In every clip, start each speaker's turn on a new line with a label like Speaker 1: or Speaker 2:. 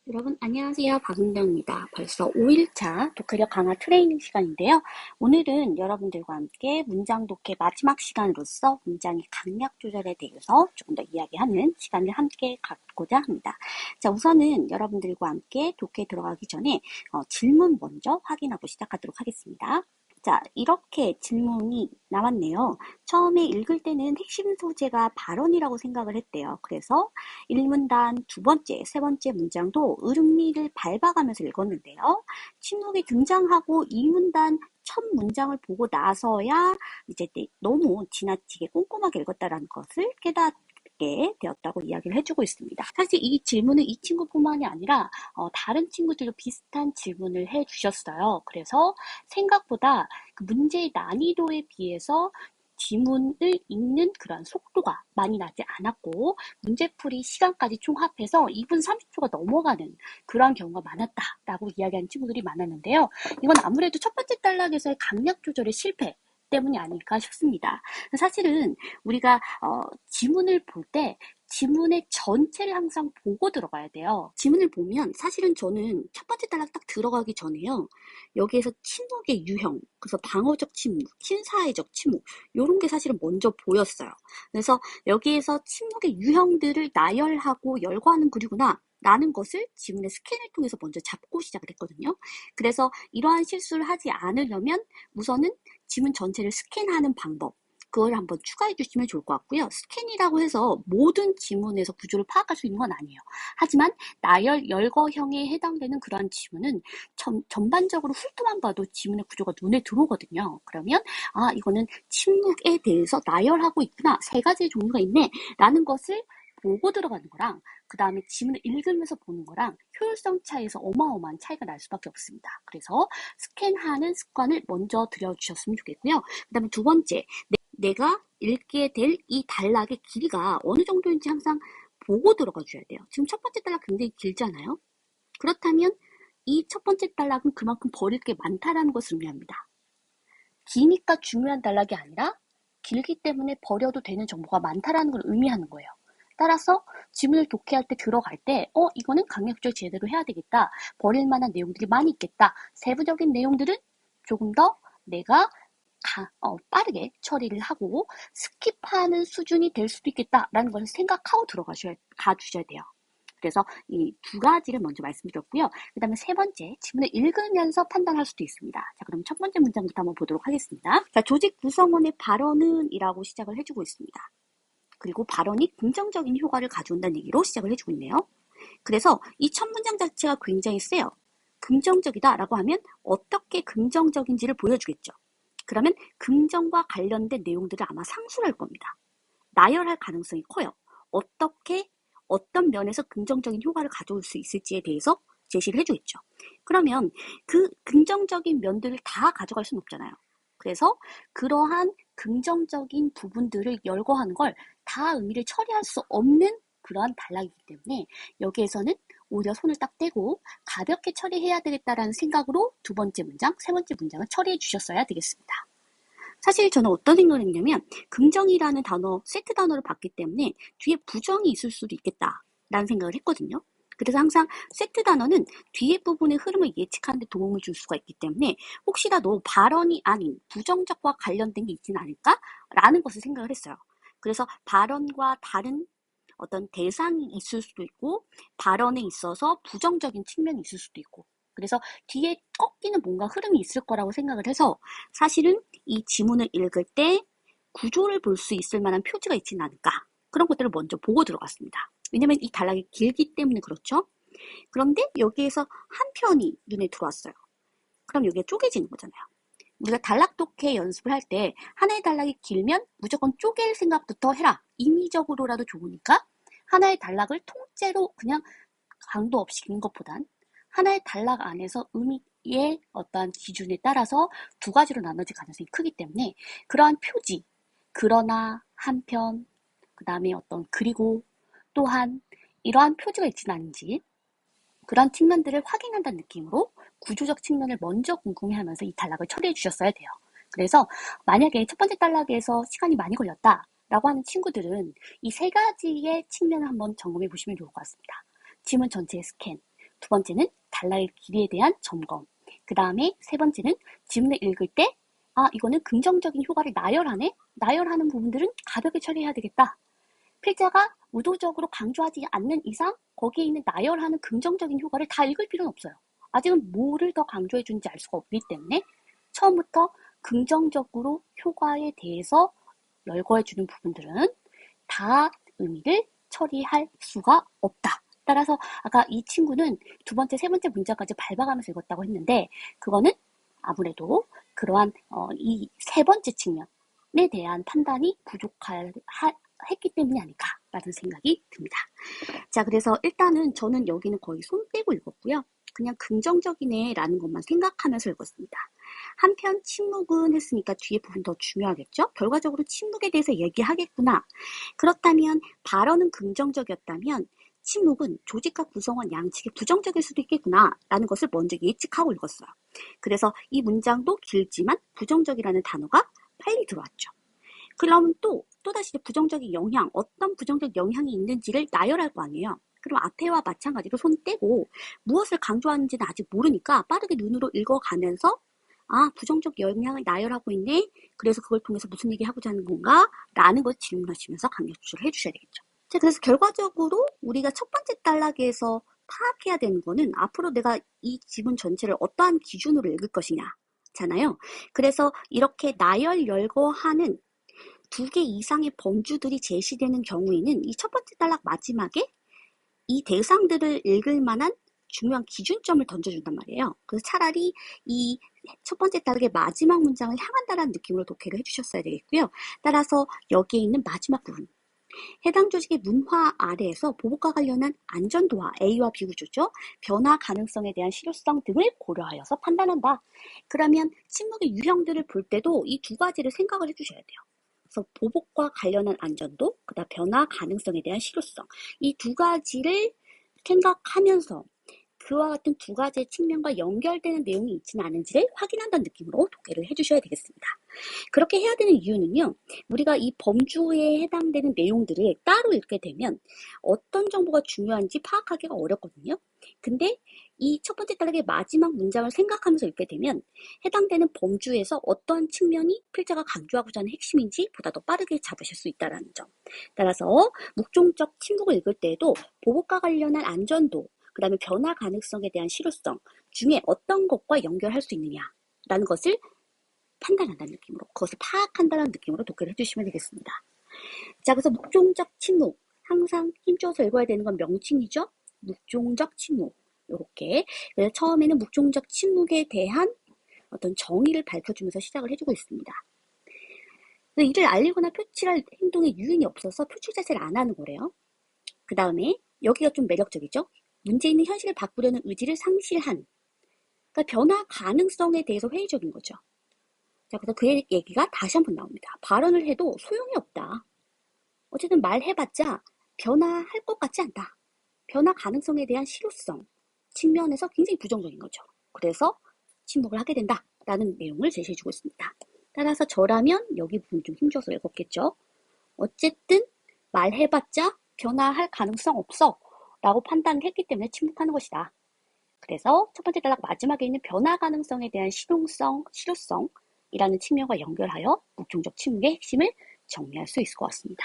Speaker 1: 여러분 안녕하세요. 박은경입니다. 벌써 5일차 독해력 강화 트레이닝 시간인데요. 오늘은 여러분들과 함께 문장 독해 마지막 시간으로서 문장의 강약 조절에 대해서 조금 더 이야기하는 시간을 함께 갖고자 합니다. 자, 우선은 여러분들과 함께 독해 들어가기 전에 질문 먼저 확인하고 시작하도록 하겠습니다. 자, 이렇게 질문이 나왔네요. 처음에 읽을 때는 핵심 소재가 발언이라고 생각을 했대요. 그래서 1문단 두 번째, 세 번째 문장도 을음리를 밟아가면서 읽었는데요. 침묵이 등장하고 2문단 첫 문장을 보고 나서야 이제 너무 지나치게 꼼꼼하게 읽었다라는 것을 깨닫게 되었다고 이야기를 해주고 있습니다. 사실 이 질문은 이 친구뿐만이 아니라 다른 친구들도 비슷한 질문을 해주셨어요. 그래서 생각보다 그 문제의 난이도에 비해서 지문을 읽는 그런 속도가 많이 나지 않았고 문제풀이 시간까지 총합해서 2분 30초가 넘어가는 그런 경우가 많았다라고 이야기하는 친구들이 많았는데요. 이건 아무래도 첫 번째 단락에서의 강약 조절의 실패 때문이 아닐까 싶습니다. 사실은 우리가 지문을 볼 때 지문의 전체를 항상 보고 들어가야 돼요. 지문을 보면 사실은 저는 첫 번째 단락 딱 들어가기 전에요. 여기에서 침묵의 유형, 그래서 방어적 침묵, 신사회적 침묵 이런 게 사실은 먼저 보였어요. 그래서 여기에서 침묵의 유형들을 나열하고 열거하는 글이구나 라는 것을 지문의 스캔을 통해서 먼저 잡고 시작을 했거든요. 그래서 이러한 실수를 하지 않으려면 우선은 지문 전체를 스캔하는 방법, 그걸 한번 추가해 주시면 좋을 것 같고요. 스캔이라고 해서 모든 지문에서 구조를 파악할 수 있는 건 아니에요. 하지만 나열, 열거형에 해당되는 그러한 지문은 전반적으로 훑어만 봐도 지문의 구조가 눈에 들어오거든요. 그러면 이거는 침묵에 대해서 나열하고 있구나. 세 가지의 종류가 있네. 라는 것을 보고 들어가는 거랑 그 다음에 지문을 읽으면서 보는 거랑 효율성 차이에서 어마어마한 차이가 날 수밖에 없습니다. 그래서 스캔하는 습관을 먼저 들여주셨으면 좋겠고요. 그 다음에 두 번째, 내가 읽게 될 이 단락의 길이가 어느 정도인지 항상 보고 들어가 줘야 돼요. 지금 첫 번째 단락 굉장히 길잖아요. 그렇다면 이 첫 번째 단락은 그만큼 버릴 게 많다라는 것을 의미합니다. 기니까 중요한 단락이 아니라 길기 때문에 버려도 되는 정보가 많다라는 걸 의미하는 거예요. 따라서 지문을 독해할 때 들어갈 때 이거는 강약조절 제대로 해야 되겠다. 버릴 만한 내용들이 많이 있겠다. 세부적인 내용들은 조금 더 내가 빠르게 처리를 하고 스킵하는 수준이 될 수도 있겠다라는 것을 생각하고 가주셔야 돼요. 그래서 이 두 가지를 먼저 말씀드렸고요. 그 다음에 세 번째, 지문을 읽으면서 판단할 수도 있습니다. 자, 그럼 첫 번째 문장부터 한번 보도록 하겠습니다. 자, 조직 구성원의 발언은 이라고 시작을 해주고 있습니다. 그리고 발언이 긍정적인 효과를 가져온다는 얘기로 시작을 해주고 있네요. 그래서 이 첫 문장 자체가 굉장히 세요. 긍정적이다라고 하면 어떻게 긍정적인지를 보여주겠죠. 그러면 긍정과 관련된 내용들을 아마 상수를 할 겁니다. 나열할 가능성이 커요. 어떤 면에서 긍정적인 효과를 가져올 수 있을지에 대해서 제시를 해주겠죠. 그러면 그 긍정적인 면들을 다 가져갈 수는 없잖아요. 그래서 그러한 긍정적인 부분들을 열거하는 걸 다 의미를 처리할 수 없는 그러한 단락이기 때문에 여기에서는 오히려 손을 딱 떼고 가볍게 처리해야 되겠다라는 생각으로 두 번째 문장, 세 번째 문장을 처리해 주셨어야 되겠습니다. 사실 저는 어떤 생각을 했냐면 긍정이라는 단어, 세트 단어를 봤기 때문에 뒤에 부정이 있을 수도 있겠다라는 생각을 했거든요. 그래서 항상 세트 단어는 뒤에 부분의 흐름을 예측하는 데 도움을 줄 수가 있기 때문에 혹시라도 발언이 아닌 부정적과 관련된 게 있지는 않을까라는 것을 생각을 했어요. 그래서 발언과 다른 어떤 대상이 있을 수도 있고 발언에 있어서 부정적인 측면이 있을 수도 있고 그래서 뒤에 꺾이는 뭔가 흐름이 있을 거라고 생각을 해서 사실은 이 지문을 읽을 때 구조를 볼 수 있을 만한 표지가 있지는 않을까 그런 것들을 먼저 보고 들어갔습니다. 왜냐면 이 단락이 길기 때문에 그렇죠. 그런데 여기에서 한 편이 눈에 들어왔어요. 그럼 여기가 쪼개지는 거잖아요. 우리가 단락 독해 연습을 할 때 하나의 단락이 길면 무조건 쪼갤 생각부터 해라. 임의적으로라도 좋으니까 하나의 단락을 통째로 그냥 강도 없이 긴 것보단 하나의 단락 안에서 의미의 어떠한 기준에 따라서 두 가지로 나눠질 가능성이 크기 때문에 그러한 표지, 그러나, 한편, 그 다음에 어떤 그리고 또한 이러한 표지가 있지는 않은지 그런 측면들을 확인한다는 느낌으로 구조적 측면을 먼저 궁금해하면서 이 단락을 처리해 주셨어야 돼요. 그래서 만약에 첫 번째 단락에서 시간이 많이 걸렸다라고 하는 친구들은 이 세 가지의 측면을 한번 점검해 보시면 좋을 것 같습니다. 지문 전체의 스캔, 두 번째는 단락의 길이에 대한 점검. 그 다음에 세 번째는 지문을 읽을 때 이거는 긍정적인 효과를 나열하네? 나열하는 부분들은 가볍게 처리해야 되겠다. 필자가 의도적으로 강조하지 않는 이상 거기에 있는 나열하는 긍정적인 효과를 다 읽을 필요는 없어요. 아직은 뭐를 더 강조해 주는지 알 수가 없기 때문에 처음부터 긍정적으로 효과에 대해서 열거해 주는 부분들은 다 의미를 처리할 수가 없다. 따라서 아까 이 친구는 두 번째, 세 번째 문장까지 밟아가면서 읽었다고 했는데 그거는 아무래도 그러한 이 세 번째 측면에 대한 판단이 부족했기 때문이 아닐까라는 생각이 듭니다. 자, 그래서 일단은 저는 여기는 거의 손 떼고 읽었고요. 그냥 긍정적이네라는 것만 생각하면서 읽었습니다. 한편 침묵은 했으니까 뒤에 부분 더 중요하겠죠? 결과적으로 침묵에 대해서 얘기하겠구나. 그렇다면 발언은 긍정적이었다면 침묵은 조직과 구성원 양측에 부정적일 수도 있겠구나 라는 것을 먼저 예측하고 읽었어요. 그래서 이 문장도 길지만 부정적이라는 단어가 빨리 들어왔죠. 그럼 또다시 부정적인 영향, 어떤 부정적 영향이 있는지를 나열할 거 아니에요. 그럼 앞에와 마찬가지로 손 떼고 무엇을 강조하는지는 아직 모르니까 빠르게 눈으로 읽어가면서 부정적 영향을 나열하고 있네. 그래서 그걸 통해서 무슨 얘기 하고자 하는 건가? 라는 걸 질문하시면서 강력 조절을 해주셔야 되겠죠. 자, 그래서 결과적으로 우리가 첫 번째 단락에서 파악해야 되는 거는 앞으로 내가 이 지문 전체를 어떠한 기준으로 읽을 것이냐 잖아요. 그래서 이렇게 나열 열거하는 2개 이상의 범주들이 제시되는 경우에는 이 첫 번째 단락 마지막에 이 대상들을 읽을 만한 중요한 기준점을 던져준단 말이에요. 그래서 차라리 이 첫 번째 단락의 마지막 문장을 향한다라는 느낌으로 독해를 해주셨어야 되겠고요. 따라서 여기에 있는 마지막 부분. 해당 조직의 문화 아래에서 보복과 관련한 안전도와 A와 B 구조죠. 변화 가능성에 대한 실효성 등을 고려하여서 판단한다. 그러면 침묵의 유형들을 볼 때도 이 두 가지를 생각을 해주셔야 돼요. 그래서 보복과 관련한 안전도, 그다음 변화 가능성에 대한 실효성. 이 두 가지를 생각하면서 그와 같은 두 가지의 측면과 연결되는 내용이 있지는 않은지를 확인한다는 느낌으로 독해를 해주셔야 되겠습니다. 그렇게 해야 되는 이유는요. 우리가 이 범주에 해당되는 내용들을 따로 읽게 되면 어떤 정보가 중요한지 파악하기가 어렵거든요. 근데 이 첫 번째 단락의 마지막 문장을 생각하면서 읽게 되면 해당되는 범주에서 어떠한 측면이 필자가 강조하고자 하는 핵심인지 보다 더 빠르게 잡으실 수 있다는 점. 따라서 묵종적 침묵을 읽을 때에도 보복과 관련한 안전도, 그 다음에 변화 가능성에 대한 실효성 중에 어떤 것과 연결할 수 있느냐라는 것을 판단한다는 느낌으로, 그것을 파악한다는 느낌으로 독해를 해주시면 되겠습니다. 자, 그래서 묵종적 침묵. 항상 힘줘서 읽어야 되는 건 명칭이죠. 묵종적 침묵. 요렇게. 그래서 처음에는 묵종적 침묵에 대한 어떤 정의를 밝혀주면서 시작을 해주고 있습니다. 이를 알리거나 표출할 행동에 유인이 없어서 표출 자체를 안 하는 거래요. 그 다음에 여기가 좀 매력적이죠. 문제 있는 현실을 바꾸려는 의지를 상실한. 그러니까 변화 가능성에 대해서 회의적인 거죠. 자, 그래서 그 얘기가 다시 한번 나옵니다. 발언을 해도 소용이 없다. 어쨌든 말해봤자 변화할 것 같지 않다. 변화 가능성에 대한 실효성 측면에서 굉장히 부정적인 거죠. 그래서 침묵을 하게 된다라는 내용을 제시해주고 있습니다. 따라서 저라면 여기 부분 좀 힘줘서 읽었겠죠. 어쨌든 말해봤자 변화할 가능성 없어 라고 판단을 했기 때문에 침묵하는 것이다. 그래서 첫 번째 단락 마지막에 있는 변화 가능성에 대한 실효성이라는 측면과 연결하여 묵종적 침묵의 핵심을 정리할 수 있을 것 같습니다.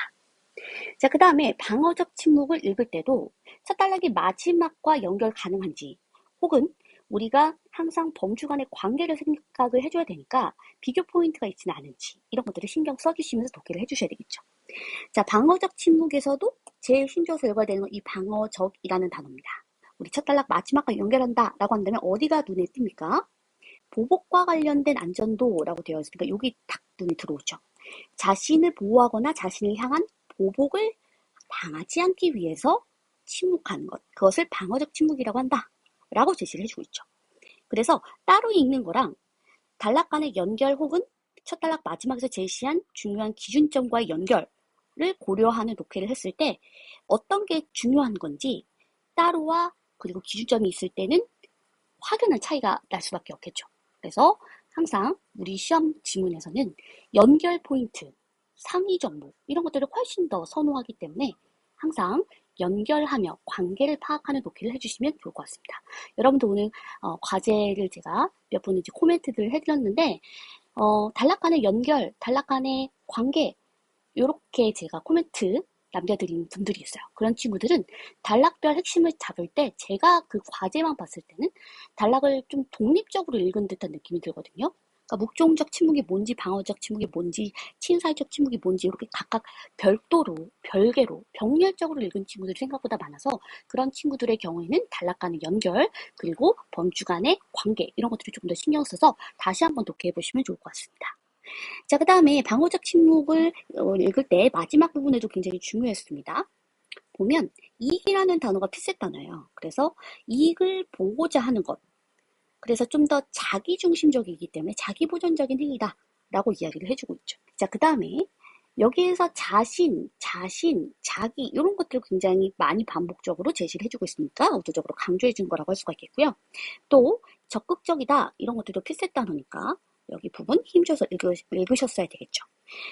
Speaker 1: 자, 그 다음에 방어적 침묵을 읽을 때도 첫 단락의 마지막과 연결 가능한지, 혹은 우리가 항상 범주 간의 관계를 생각을 해줘야 되니까 비교 포인트가 있지는 않은지, 이런 것들을 신경 써주시면서 독해를 해주셔야 되겠죠. 자, 방어적 침묵에서도 제일 힘줘서 읽어야 되는 건 이 방어적이라는 단어입니다. 우리 첫 단락 마지막과 연결한다 라고 한다면 어디가 눈에 띕니까? 보복과 관련된 안전도라고 되어 있으니까 여기 딱 눈에 들어오죠. 자신을 보호하거나 자신을 향한 보복을 당하지 않기 위해서 침묵하는 것. 그것을 방어적 침묵이라고 한다 라고 제시를 해주고 있죠. 그래서 따로 읽는 거랑 단락 간의 연결 혹은 첫 단락 마지막에서 제시한 중요한 기준점과의 연결을 고려하는 독해를 했을 때 어떤 게 중요한 건지 따로와 그리고 기준점이 있을 때는 확연한 차이가 날 수밖에 없겠죠. 그래서 항상 우리 시험 지문에서는 연결 포인트, 상위 정보 이런 것들을 훨씬 더 선호하기 때문에 항상 연결하며 관계를 파악하는 독해를 해주시면 좋을 것 같습니다. 여러분도 오늘 과제를 제가 몇 번 이제 코멘트들을 해드렸는데 단락 간의 연결, 단락 간의 관계 요렇게 제가 코멘트 남겨드린 분들이 있어요. 그런 친구들은 단락별 핵심을 잡을 때 제가 그 과제만 봤을 때는 단락을 좀 독립적으로 읽은 듯한 느낌이 들거든요. 그러니까 묵종적 침묵이 뭔지 방어적 침묵이 뭔지 친사회적 침묵이 뭔지 이렇게 각각 별도로 별개로 병렬적으로 읽은 친구들이 생각보다 많아서 그런 친구들의 경우에는 단락 간의 연결 그리고 범주 간의 관계 이런 것들을 조금 더 신경 써서 다시 한번 독해해 보시면 좋을 것 같습니다. 자, 그 다음에 방어적 침묵을 읽을 때 마지막 부분에도 굉장히 중요했습니다. 보면 이익이라는 단어가 필수 단어예요. 그래서 이익을 보고자 하는 것. 그래서 좀 더 자기중심적이기 때문에 자기보전적인 행위다 라고 이야기를 해주고 있죠. 자, 그 다음에 여기에서 자신, 자기 이런 것들을 굉장히 많이 반복적으로 제시를 해주고 있으니까 의도적으로 강조해준 거라고 할 수가 있겠고요. 또 적극적이다 이런 것들도 필수 단어니까 여기 부분 힘줘서 읽으셨어야 되겠죠.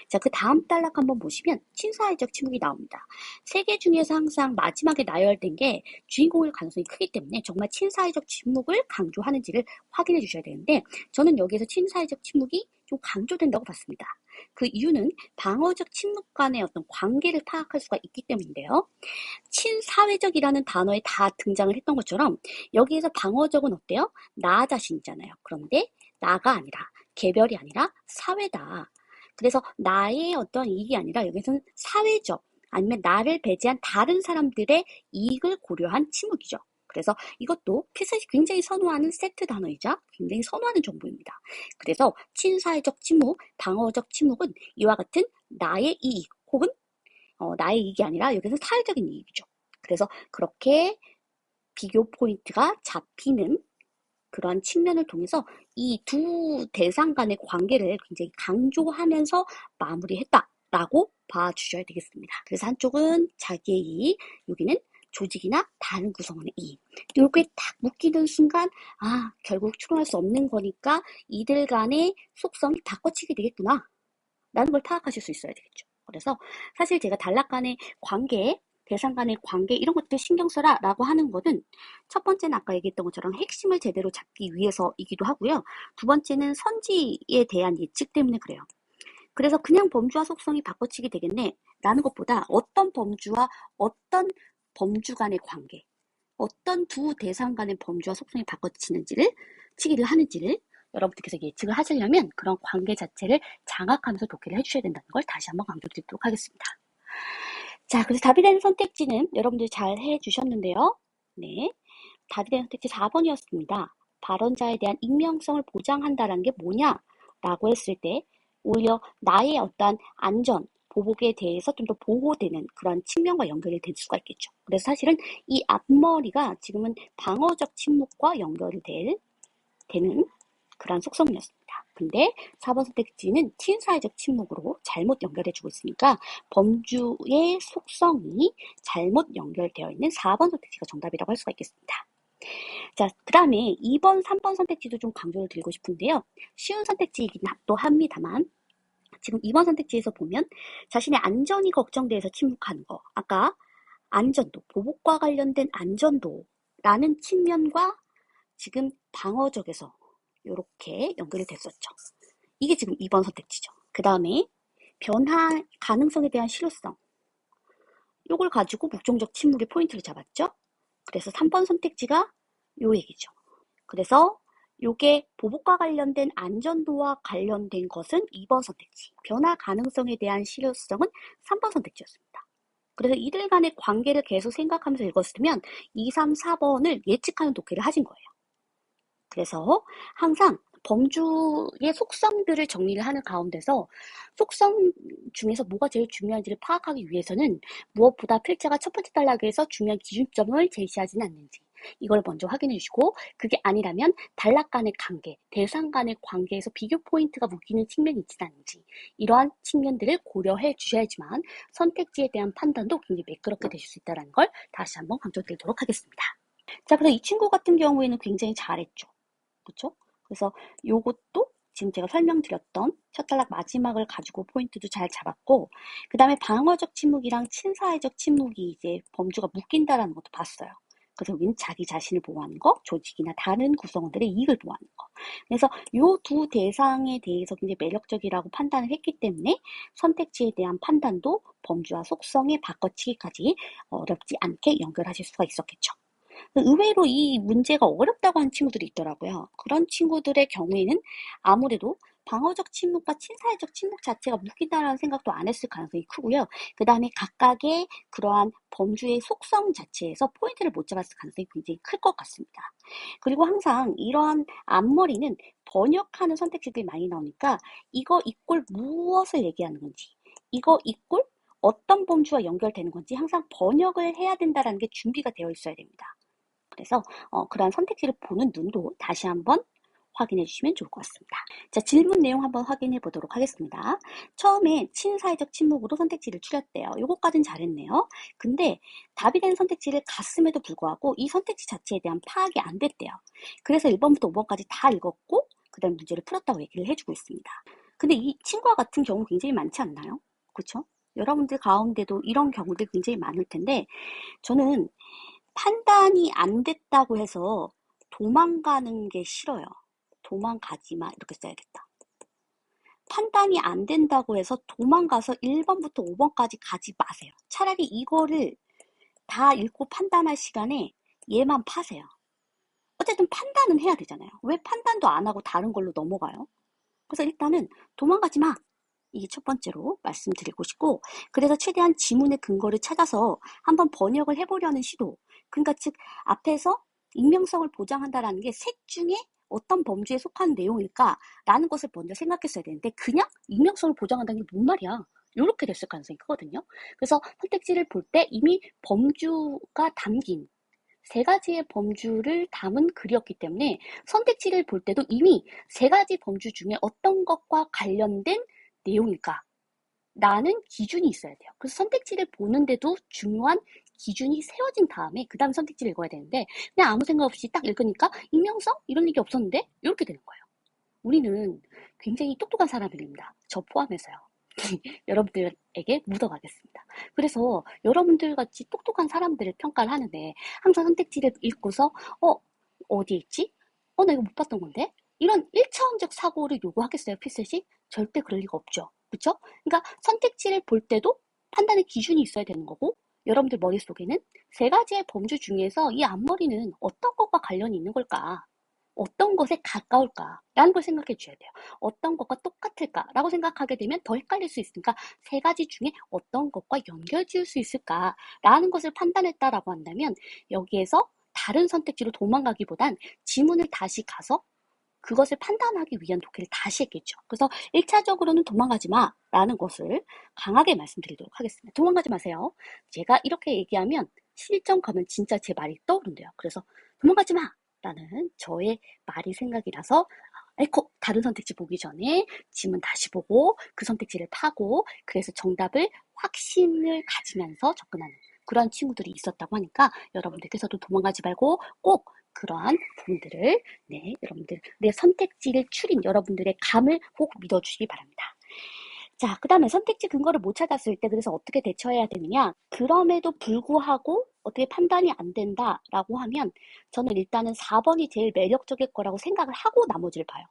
Speaker 1: 자, 그 다음 단락 한번 보시면 친사회적 침묵이 나옵니다. 세 개 중에서 항상 마지막에 나열된 게 주인공일 가능성이 크기 때문에 정말 친사회적 침묵을 강조하는지를 확인해 주셔야 되는데 저는 여기에서 친사회적 침묵이 좀 강조된다고 봤습니다. 그 이유는 방어적 침묵 간의 어떤 관계를 파악할 수가 있기 때문인데요. 친사회적이라는 단어에 다 등장을 했던 것처럼 여기에서 방어적은 어때요? 나 자신이잖아요. 그런데 나가 아니라 개별이 아니라 사회다. 그래서 나의 어떤 이익이 아니라 여기서는 사회적 아니면 나를 배제한 다른 사람들의 이익을 고려한 침묵이죠. 그래서 이것도 피셋이 굉장히 선호하는 세트 단어이자 굉장히 선호하는 정보입니다. 그래서 친사회적 침묵, 방어적 침묵은 이와 같은 나의 이익 혹은 나의 이익이 아니라 여기서 사회적인 이익이죠. 그래서 그렇게 비교 포인트가 잡히는 그러한 측면을 통해서 이 두 대상 간의 관계를 굉장히 강조하면서 마무리했다라고 봐주셔야 되겠습니다. 그래서 한쪽은 자기의 이익, 여기는 조직이나 다른 구성원의 이익. 이렇게 딱 묶이는 순간 결국 추론할 수 없는 거니까 이들 간의 속성이 바꿔치기 되겠구나 라는 걸 파악하실 수 있어야 되겠죠. 그래서 사실 제가 단락 간의 관계, 대상 간의 관계 이런 것들 신경 써라 라고 하는 것은 첫 번째는 아까 얘기했던 것처럼 핵심을 제대로 잡기 위해서이기도 하고요. 두 번째는 선지에 대한 예측 때문에 그래요. 그래서 그냥 범주와 속성이 바꿔치기 되겠네 라는 것보다 어떤 범주와 어떤 범주 간의 관계, 어떤 두 대상 간의 범주와 속성이 바꿔치기를 하는지를 여러분들께서 예측을 하시려면 그런 관계 자체를 장악하면서 독해를 해주셔야 된다는 걸 다시 한번 강조드리도록 하겠습니다. 자, 그래서 답이 되는 선택지는 여러분들이 잘 해주셨는데요. 네, 답이 되는 선택지 4번이었습니다. 발언자에 대한 익명성을 보장한다는 게 뭐냐라고 했을 때 오히려 나의 어떠한 안전, 보복에 대해서 좀 더 보호되는 그런 측면과 연결이 될 수가 있겠죠. 그래서 사실은 이 앞머리가 지금은 방어적 침묵과 연결이 되는 그런 속성이었습니다. 근데 4번 선택지는 친사회적 침묵으로 잘못 연결해주고 있으니까 범주의 속성이 잘못 연결되어 있는 4번 선택지가 정답이라고 할 수가 있겠습니다. 자, 그 다음에 2번, 3번 선택지도 좀 강조를 드리고 싶은데요. 쉬운 선택지이긴 또 합니다만 지금 2번 선택지에서 보면 자신의 안전이 걱정돼서 침묵하는 거. 아까 안전도, 보복과 관련된 안전도라는 측면과 지금 방어적에서 이렇게 연결이 됐었죠. 이게 지금 2번 선택지죠. 그 다음에 변화 가능성에 대한 실효성. 이걸 가지고 묵종적 침묵의 포인트를 잡았죠. 그래서 3번 선택지가 요 얘기죠. 그래서 요게 보복과 관련된 안전도와 관련된 것은 2번 선택지. 변화 가능성에 대한 실효성은 3번 선택지였습니다. 그래서 이들 간의 관계를 계속 생각하면서 읽었으면 2, 3, 4번을 예측하는 독해를 하신 거예요. 그래서 항상 범주의 속성들을 정리를 하는 가운데서 속성 중에서 뭐가 제일 중요한지를 파악하기 위해서는 무엇보다 필자가 첫 번째 단락에서 중요한 기준점을 제시하지는 않는지 이걸 먼저 확인해 주시고 그게 아니라면 단락 간의 관계, 대상 간의 관계에서 비교 포인트가 묶이는 측면이 있지는 않은지 이러한 측면들을 고려해 주셔야지만 선택지에 대한 판단도 굉장히 매끄럽게 되실 수 있다는 걸 다시 한번 강조드리도록 하겠습니다. 자, 그래서 이 친구 같은 경우에는 굉장히 잘했죠. 그렇죠? 그래서 요것도 지금 제가 설명드렸던 셔틀락 마지막을 가지고 포인트도 잘 잡았고, 그 다음에 방어적 침묵이랑 친사회적 침묵이 이제 범주가 묶인다라는 것도 봤어요. 그래서 여기는 자기 자신을 보호하는 거, 조직이나 다른 구성원들의 이익을 보호하는 거. 그래서 요 두 대상에 대해서 굉장히 매력적이라고 판단을 했기 때문에 선택지에 대한 판단도 범주와 속성의 바꿔치기까지 어렵지 않게 연결하실 수가 있었겠죠. 의외로 이 문제가 어렵다고 하는 친구들이 있더라고요. 그런 친구들의 경우에는 아무래도 방어적 침묵과 친사회적 침묵 자체가 묶인다라는 생각도 안 했을 가능성이 크고요. 그 다음에 각각의 그러한 범주의 속성 자체에서 포인트를 못 잡았을 가능성이 굉장히 클 것 같습니다. 그리고 항상 이러한 앞머리는 번역하는 선택지들이 많이 나오니까 이거 이꼴 무엇을 얘기하는 건지, 이거 이꼴 어떤 범주와 연결되는 건지 항상 번역을 해야 된다는 게 준비가 되어 있어야 됩니다. 그래서 그러한 선택지를 보는 눈도 다시 한번 확인해 주시면 좋을 것 같습니다. 자, 질문 내용 한번 확인해 보도록 하겠습니다. 처음에 친사회적 침묵으로 선택지를 추렸대요. 요거까지는 잘했네요. 근데 답이 되는 선택지를 갔음에도 불구하고 이 선택지 자체에 대한 파악이 안 됐대요. 그래서 1번부터 5번까지 다 읽었고 그 다음 문제를 풀었다고 얘기를 해주고 있습니다. 근데 이 친구와 같은 경우 굉장히 많지 않나요? 그렇죠? 여러분들 가운데도 이런 경우들 굉장히 많을 텐데 저는 판단이 안 됐다고 해서 도망가는 게 싫어요. 도망가지 마 이렇게 써야겠다. 판단이 안 된다고 해서 도망가서 1번부터 5번까지 가지 마세요. 차라리 이거를 다 읽고 판단할 시간에 얘만 파세요. 어쨌든 판단은 해야 되잖아요. 왜 판단도 안 하고 다른 걸로 넘어가요? 그래서 일단은 도망가지 마. 이게 첫 번째로 말씀드리고 싶고, 그래서 최대한 지문의 근거를 찾아서 한번 번역을 해보려는 시도. 그러니까 즉 앞에서 익명성을 보장한다라는 게 셋 중에 어떤 범주에 속한 내용일까라는 것을 먼저 생각했어야 되는데 그냥 익명성을 보장한다는 게 뭔 말이야. 이렇게 됐을 가능성이 크거든요. 그래서 선택지를 볼 때 이미 범주가 담긴 세 가지의 범주를 담은 글이었기 때문에 선택지를 볼 때도 이미 세 가지 범주 중에 어떤 것과 관련된 내용일까? 라는 기준이 있어야 돼요. 그래서 선택지를 보는데도 중요한 기준이 세워진 다음에 그 다음 선택지를 읽어야 되는데 그냥 아무 생각 없이 딱 읽으니까 익명성? 이런 얘기 없었는데? 이렇게 되는 거예요. 우리는 굉장히 똑똑한 사람들입니다. 저 포함해서요. 여러분들에게 묻어가겠습니다. 그래서 여러분들 같이 똑똑한 사람들을 평가를 하는데 항상 선택지를 읽고서 어디에 있지? 나 이거 못 봤던 건데? 이런 1차원적 사고를 요구하겠어요, 피셋이? 절대 그럴 리가 없죠. 그쵸? 그러니까 선택지를 볼 때도 판단의 기준이 있어야 되는 거고 여러분들 머릿속에는 세 가지의 범주 중에서 이 앞머리는 어떤 것과 관련이 있는 걸까? 어떤 것에 가까울까라는 걸 생각해 주셔야 돼요. 어떤 것과 똑같을까라고 생각하게 되면 더 헷갈릴 수 있으니까 세 가지 중에 어떤 것과 연결 지을 수 있을까라는 것을 판단했다라고 한다면 여기에서 다른 선택지로 도망가기보단 지문을 다시 가서 그것을 판단하기 위한 독해를 다시 했겠죠. 그래서 1차적으로는 도망가지 마라는 것을 강하게 말씀드리도록 하겠습니다. 도망가지 마세요. 제가 이렇게 얘기하면 실전 가면 진짜 제 말이 떠오른대요. 그래서 도망가지 마! 라는 저의 말이 생각이 나서 에코 다른 선택지 보기 전에 지문 다시 보고 그 선택지를 파고 그래서 정답을 확신을 가지면서 접근하는 그런 친구들이 있었다고 하니까 여러분들께서도 도망가지 말고 꼭 그러한 부분들을 여러분들 내 선택지를 추린 여러분들의 감을 꼭 믿어주시기 바랍니다. 자, 그 다음에 선택지 근거를 못 찾았을 때 그래서 어떻게 대처해야 되느냐? 그럼에도 불구하고 어떻게 판단이 안 된다라고 하면 저는 일단은 4번이 제일 매력적일 거라고 생각을 하고 나머지를 봐요.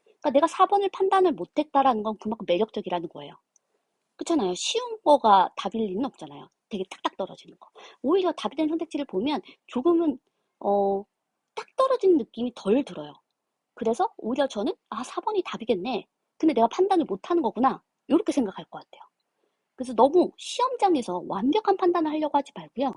Speaker 1: 그러니까 내가 4번을 판단을 못했다라는 건 그만큼 매력적이라는 거예요. 그렇잖아요. 쉬운 거가 답일 리는 없잖아요. 되게 탁탁 떨어지는 거. 오히려 답이 된 선택지를 보면 조금은 딱 떨어지는 느낌이 덜 들어요. 그래서 오히려 저는 4번이 답이겠네. 근데 내가 판단을 못하는 거구나. 이렇게 생각할 것 같아요. 그래서 너무 시험장에서 완벽한 판단을 하려고 하지 말고요.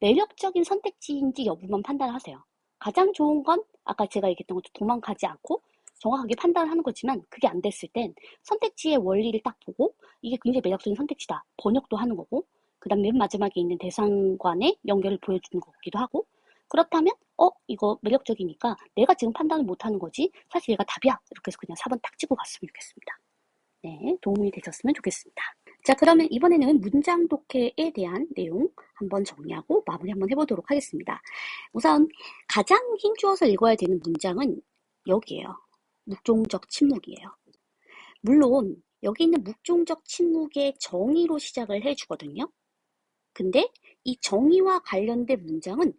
Speaker 1: 매력적인 선택지인지 여부만 판단하세요. 가장 좋은 건 아까 제가 얘기했던 것도 도망가지 않고 정확하게 판단을 하는 거지만 그게 안 됐을 땐 선택지의 원리를 딱 보고 이게 굉장히 매력적인 선택지다. 번역도 하는 거고 그 다음 맨 마지막에 있는 대상과의 연결을 보여주는 거기도 하고 그렇다면 이거 매력적이니까 내가 지금 판단을 못하는 거지 사실 얘가 답이야. 이렇게 해서 그냥 4번 딱 찍고 갔으면 좋겠습니다. 네, 도움이 되셨으면 좋겠습니다. 자, 그러면 이번에는 문장 독해에 대한 내용 한번 정리하고 마무리 한번 해보도록 하겠습니다. 우선 가장 힘주어서 읽어야 되는 문장은 여기에요. 묵종적 침묵이에요. 물론 여기 있는 묵종적 침묵의 정의로 시작을 해주거든요. 근데 이 정의와 관련된 문장은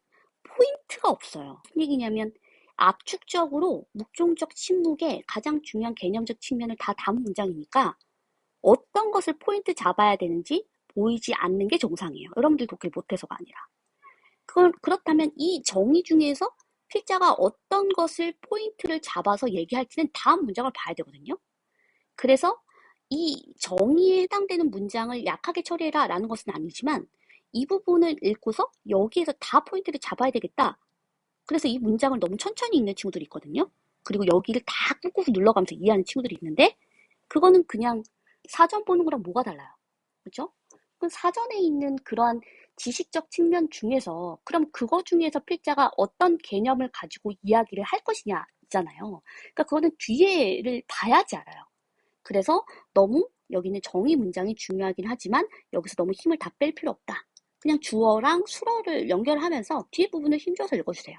Speaker 1: 포인트가 없어요. 무슨 얘기냐면 압축적으로 묵종적 침묵의 가장 중요한 개념적 측면을 다 담은 문장이니까 어떤 것을 포인트 잡아야 되는지 보이지 않는 게 정상이에요. 여러분들 독해 못해서가 아니라. 그렇다면 이 정의 중에서 필자가 어떤 것을 포인트를 잡아서 얘기할지는 다음 문장을 봐야 되거든요. 그래서 이 정의에 해당되는 문장을 약하게 처리해라 라는 것은 아니지만 이 부분을 읽고서 여기에서 다 포인트를 잡아야 되겠다. 그래서 이 문장을 너무 천천히 읽는 친구들이 있거든요. 그리고 여기를 다 꾹꾹 눌러가면서 이해하는 친구들이 있는데 그거는 그냥 사전 보는 거랑 뭐가 달라요. 그죠? 그 사전에 있는 그러한 지식적 측면 중에서 그럼 그거 중에서 필자가 어떤 개념을 가지고 이야기를 할 것이냐 있잖아요. 그러니까 그거는 뒤에를 봐야지 알아요. 그래서 너무 여기는 정의 문장이 중요하긴 하지만 여기서 너무 힘을 다 뺄 필요 없다. 그냥 주어랑 수어를 연결하면서 뒤에 부분을 힘줘서 읽어주세요.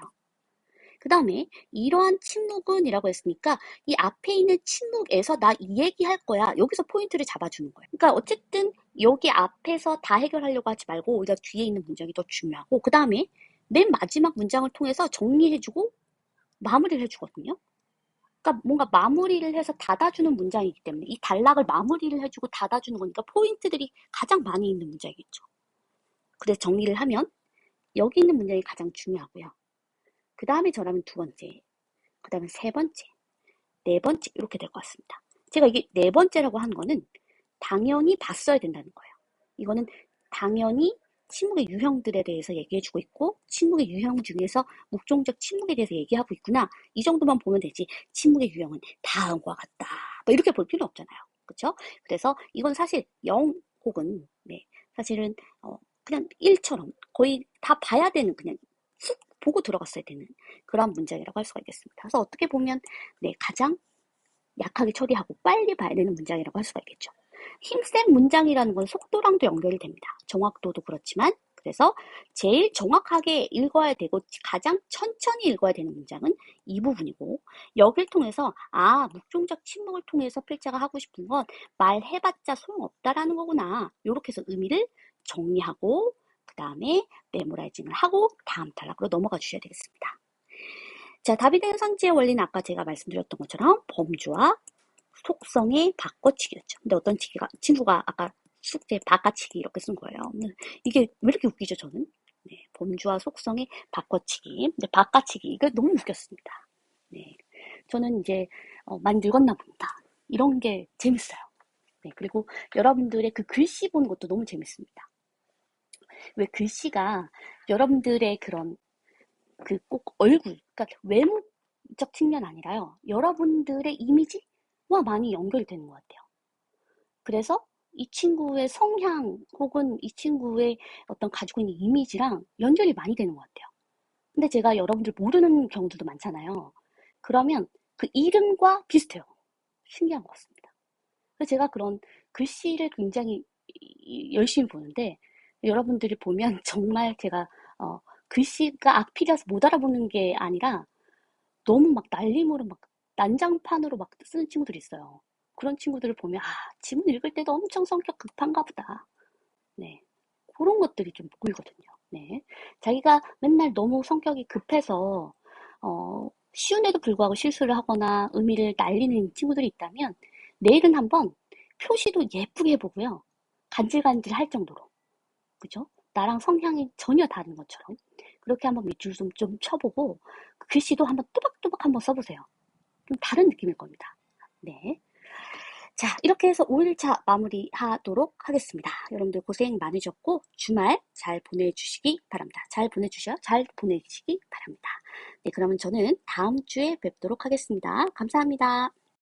Speaker 1: 그 다음에 이러한 침묵은 이라고 했으니까 이 앞에 있는 침묵에서 나 이 얘기할 거야. 여기서 포인트를 잡아주는 거예요. 그러니까 어쨌든 여기 앞에서 다 해결하려고 하지 말고 오히려 뒤에 있는 문장이 더 중요하고 그 다음에 맨 마지막 문장을 통해서 정리해주고 마무리를 해주거든요. 그러니까 뭔가 마무리를 해서 닫아주는 문장이기 때문에 이 단락을 마무리를 해주고 닫아주는 거니까 포인트들이 가장 많이 있는 문장이겠죠. 그래서 정리를 하면 여기 있는 문장이 가장 중요하고요. 그 다음에 저라면 두 번째, 그 다음에 세 번째, 네 번째 이렇게 될 것 같습니다. 제가 이게 네 번째라고 한 거는 당연히 봤어야 된다는 거예요. 이거는 당연히 침묵의 유형들에 대해서 얘기해주고 있고 침묵의 유형 중에서 묵종적 침묵에 대해서 얘기하고 있구나. 이 정도만 보면 되지 침묵의 유형은 다음과 같다. 뭐 이렇게 볼 필요 없잖아요. 그렇죠? 그래서 이건 사실 0 혹은 사실은 그냥 1처럼 거의 다 봐야 되는 그냥 쑥 보고 들어갔어야 되는 그런 문장이라고 할 수가 있겠습니다. 그래서 어떻게 보면 가장 약하게 처리하고 빨리 봐야 되는 문장이라고 할 수가 있겠죠. 힘센 문장이라는 건 속도랑도 연결이 됩니다. 정확도도 그렇지만 그래서 제일 정확하게 읽어야 되고 가장 천천히 읽어야 되는 문장은 이 부분이고 여길 통해서 묵종적 침묵을 통해서 필자가 하고 싶은 건 말해봤자 소용없다라는 거구나. 이렇게 해서 의미를 정리하고 그 다음에 메모라이징을 하고 다음 탈락으로 넘어가 주셔야 되겠습니다. 자, 다비드의 선지의 원리는 아까 제가 말씀드렸던 것처럼 범주와 속성의 바꿔치기였죠. 근데 어떤 친구가 아까 숙제 바꿔치기 이렇게 쓴 거예요. 이게 왜 이렇게 웃기죠, 저는? 범주와 속성의 바꿔치기. 근데 바꿔치기, 이거 너무 웃겼습니다. 저는 이제 많이 늙었나 봅니다. 이런 게 재밌어요. 그리고 여러분들의 그 글씨 보는 것도 너무 재밌습니다. 왜 글씨가 여러분들의 그런 꼭 얼굴, 그러니까 외모적 측면 아니라요. 여러분들의 이미지와 많이 연결이 되는 것 같아요. 그래서 이 친구의 성향 혹은 이 친구의 어떤 가지고 있는 이미지랑 연결이 많이 되는 것 같아요. 근데 제가 여러분들 모르는 경우들도 많잖아요. 그러면 그 이름과 비슷해요. 신기한 것 같습니다. 그래서 제가 그런 글씨를 굉장히 열심히 보는데 여러분들이 보면 정말 제가 글씨가 악필이라서 못 알아보는 게 아니라 너무 막 날림으로 막 난장판으로 막 쓰는 친구들이 있어요. 그런 친구들을 보면 지문 읽을 때도 엄청 성격 급한가 보다. 그런 것들이 좀 보이거든요. 자기가 맨날 너무 성격이 급해서 쉬운데도 불구하고 실수를 하거나 의미를 날리는 친구들이 있다면 내일은 한번 표시도 예쁘게 해보고요. 간질간질 할 정도로. 그죠? 나랑 성향이 전혀 다른 것처럼. 그렇게 한번 밑줄 좀 쳐보고 글씨도 한번 또박또박 한번 써보세요. 좀 다른 느낌일 겁니다. 자, 이렇게 해서 5일차 마무리하도록 하겠습니다. 여러분들 고생 많으셨고 주말 잘 보내주시기 바랍니다. 잘 보내시기 바랍니다. 그러면 저는 다음 주에 뵙도록 하겠습니다. 감사합니다.